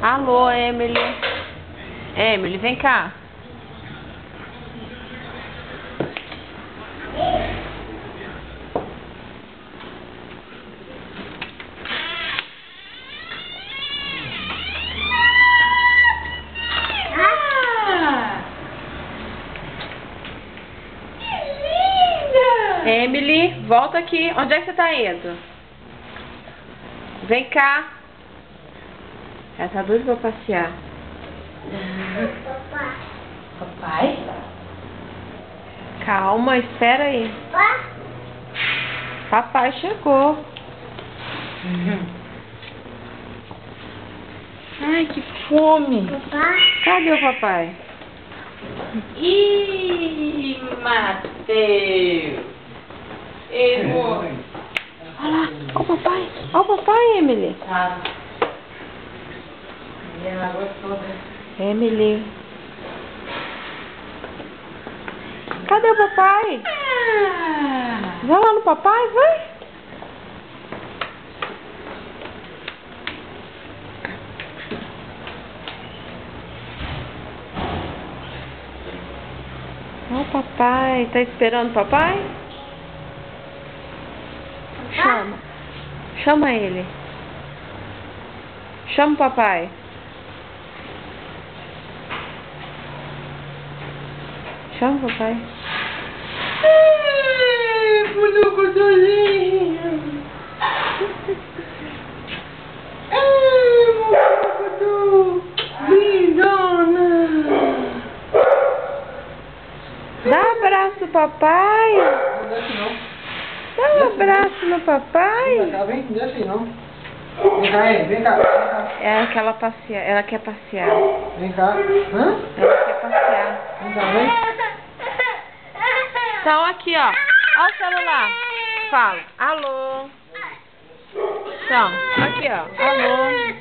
Alô, Emily. Emily, vem cá. Emily, volta aqui. Onde é que você tá indo? Vem cá. Ela tá doida pra passear. Papai? Calma, espera aí. Papai chegou. Ai, que fome. Cadê o papai? Ih, Mateus. Errou. Olha lá, ó o papai. Ó o papai, Emily. E ela gostou. Emily. Cadê o papai? Vai lá no papai, vai. Ó o papai. Tá esperando o papai? Chama. Chama ele. Chama o papai. Chama o papai. Muito gostosinho. Muito lindona. Dá um abraço no papai. Não desce não. Dá um abraço no papai. Vem cá, vem, desce não. Vem cá, vem cá, vem cá. É que ela passeia, ela quer passear. Vem cá. Hã? Ela quer passear. Vem cá, vem. Então aqui, ó. Ó o celular. Fala. Alô. Então, aqui, ó. Alô.